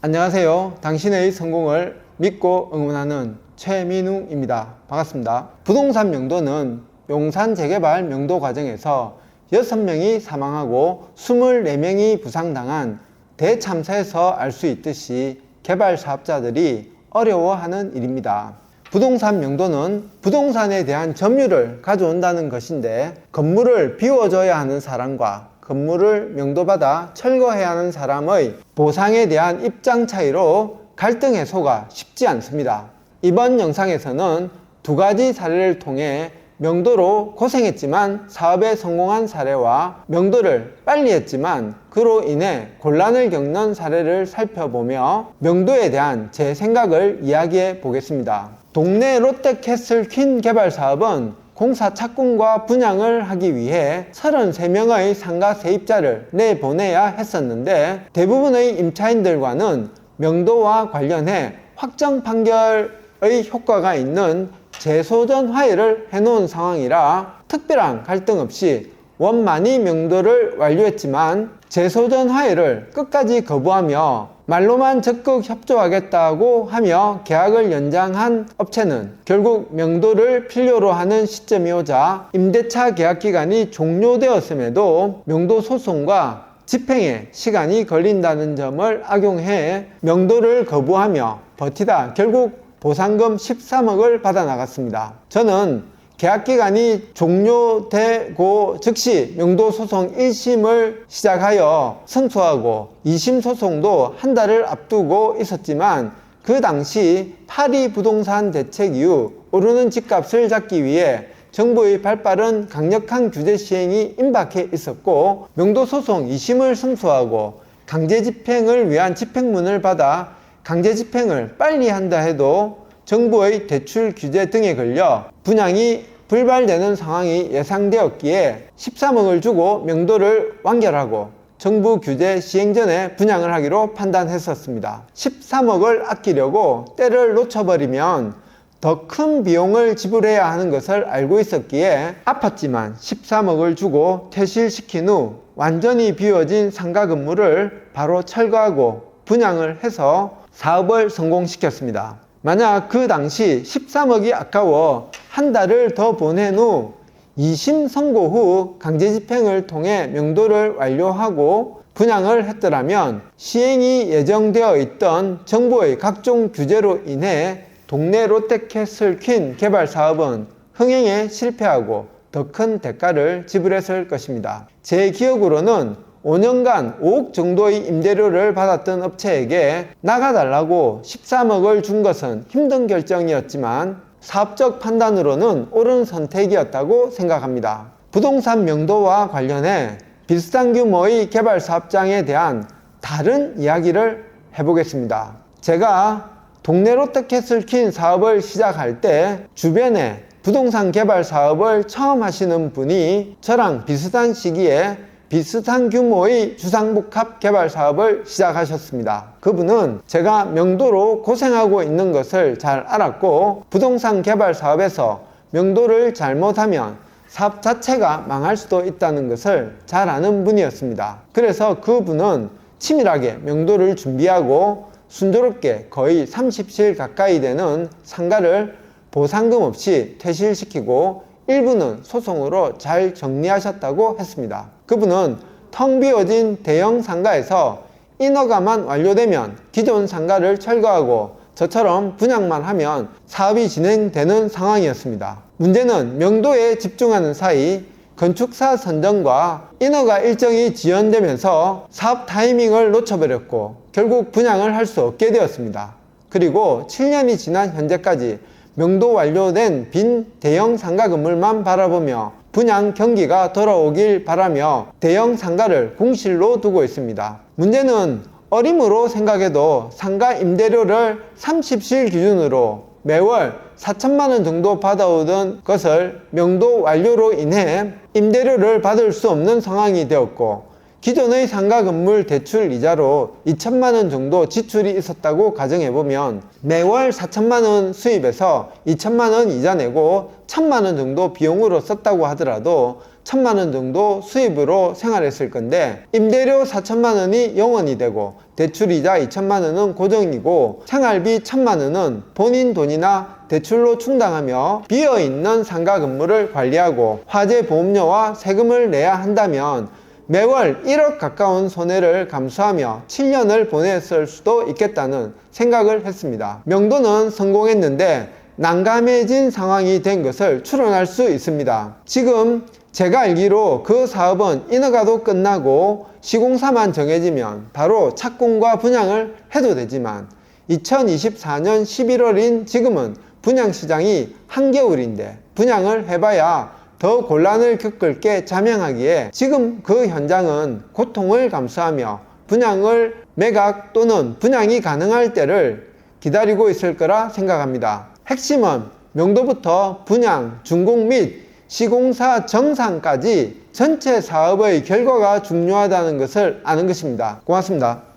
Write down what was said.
안녕하세요. 당신의 성공을 믿고 응원하는 최민웅입니다. 반갑습니다. 부동산 명도는 용산 재개발 명도 과정에서 6명이 사망하고 24명이 부상당한 대참사에서 알 수 있듯이 개발 사업자들이 어려워하는 일입니다. 부동산 명도는 부동산에 대한 점유를 가져온다는 것인데, 건물을 비워줘야 하는 사람과 건물을 명도받아 철거해야 하는 사람의 보상에 대한 입장 차이로 갈등 해소가 쉽지 않습니다. 이번 영상에서는 두 가지 사례를 통해 명도로 고생했지만 사업에 성공한 사례와 명도를 빨리 했지만 그로 인해 곤란을 겪는 사례를 살펴보며 명도에 대한 제 생각을 이야기해 보겠습니다. 동네 롯데캐슬퀸 개발 사업은 공사 착공과 분양을 하기 위해 33명의 상가 세입자를 내보내야 했었는데, 대부분의 임차인들과는 명도와 관련해 확정 판결의 효과가 있는 재소전 화해를 해놓은 상황이라 특별한 갈등 없이 원만히 명도를 완료했지만, 재소전 화해를 끝까지 거부하며 말로만 적극 협조하겠다고 하며 계약을 연장한 업체는 결국 명도를 필요로 하는 시점이 오자 임대차 계약 기간이 종료되었음에도 명도 소송과 집행에 시간이 걸린다는 점을 악용해 명도를 거부하며 버티다 결국 보상금 13억을 받아 나갔습니다. 저는 계약기간이 종료되고 즉시 명도소송 1심을 시작하여 승소하고 2심 소송도 한 달을 앞두고 있었지만, 그 당시 파리 부동산 대책 이후 오르는 집값을 잡기 위해 정부의 발빠른 강력한 규제 시행이 임박해 있었고, 명도소송 2심을 승소하고 강제 집행을 위한 집행문을 받아 강제 집행을 빨리 한다 해도 정부의 대출 규제 등에 걸려 분양이 불발되는 상황이 예상되었기에 13억을 주고 명도를 완결하고 정부 규제 시행 전에 분양을 하기로 판단했었습니다. 13억을 아끼려고 때를 놓쳐버리면 더 큰 비용을 지불해야 하는 것을 알고 있었기에 아팠지만 13억을 주고 퇴실시킨 후 완전히 비워진 상가 건물을 바로 철거하고 분양을 해서 사업을 성공시켰습니다. 만약 그 당시 13억이 아까워 한 달을 더 보낸 후 2심 선고 후 강제 집행을 통해 명도를 완료하고 분양을 했더라면 시행이 예정되어 있던 정부의 각종 규제로 인해 동네 롯데캐슬퀸 개발 사업은 흥행에 실패하고 더 큰 대가를 지불했을 것입니다. 제 기억으로는 5년간 5억 정도의 임대료를 받았던 업체에게 나가달라고 13억을 준 것은 힘든 결정이었지만 사업적 판단으로는 옳은 선택이었다고 생각합니다. 부동산 명도와 관련해 비슷한 규모의 개발 사업장에 대한 다른 이야기를 해보겠습니다. 제가 동네 롯데캐슬퀸 사업을 시작할 때 주변에 부동산 개발 사업을 처음 하시는 분이 저랑 비슷한 시기에 비슷한 규모의 주상복합 개발 사업을 시작하셨습니다. 그분은 제가 명도로 고생하고 있는 것을 잘 알았고, 부동산 개발 사업에서 명도를 잘못하면 사업 자체가 망할 수도 있다는 것을 잘 아는 분이었습니다. 그래서 그분은 치밀하게 명도를 준비하고 순조롭게 거의 30실 가까이 되는 상가를 보상금 없이 퇴실시키고 일부는 소송으로 잘 정리하셨다고 했습니다. 그분은 텅 비어진 대형 상가에서 인허가만 완료되면 기존 상가를 철거하고 저처럼 분양만 하면 사업이 진행되는 상황이었습니다. 문제는 명도에 집중하는 사이 건축사 선정과 인허가 일정이 지연되면서 사업 타이밍을 놓쳐버렸고 결국 분양을 할 수 없게 되었습니다. 그리고 7년이 지난 현재까지 명도 완료된 빈 대형 상가 건물만 바라보며 분양 경기가 돌아오길 바라며 대형 상가를 공실로 두고 있습니다. 문제는 어림으로 생각해도 상가 임대료를 30실 기준으로 매월 4천만 원 정도 받아오던 것을 명도 완료로 인해 임대료를 받을 수 없는 상황이 되었고, 기존의 상가 건물 대출 이자로 2천만 원 정도 지출이 있었다고 가정해보면 매월 4천만 원 수입에서 2천만 원 이자 내고 1천만 원 정도 비용으로 썼다고 하더라도 1,000만 원 정도 수입으로 생활했을 건데, 임대료 4천만 원이 영원이 되고 대출이자 2천만 원은 고정이고 생활비 1,000만 원은 본인 돈이나 대출로 충당하며 비어있는 상가 건물을 관리하고 화재 보험료와 세금을 내야 한다면 매월 1억 가까운 손해를 감수하며 7년을 보냈을 수도 있겠다는 생각을 했습니다. 명도는 성공했는데 난감해진 상황이 된 것을 추론할 수 있습니다. 지금 제가 알기로 그 사업은 인허가도 끝나고 시공사만 정해지면 바로 착공과 분양을 해도 되지만 2024년 11월인 지금은 분양시장이 한겨울인데 분양을 해봐야 더 곤란을 겪을 게 자명하기에 지금 그 현장은 고통을 감수하며 분양을 매각 또는 분양이 가능할 때를 기다리고 있을 거라 생각합니다. 핵심은 명도부터 분양, 준공 및 시공사 정상까지 전체 사업의 결과가 중요하다는 것을 아는 것입니다. 고맙습니다.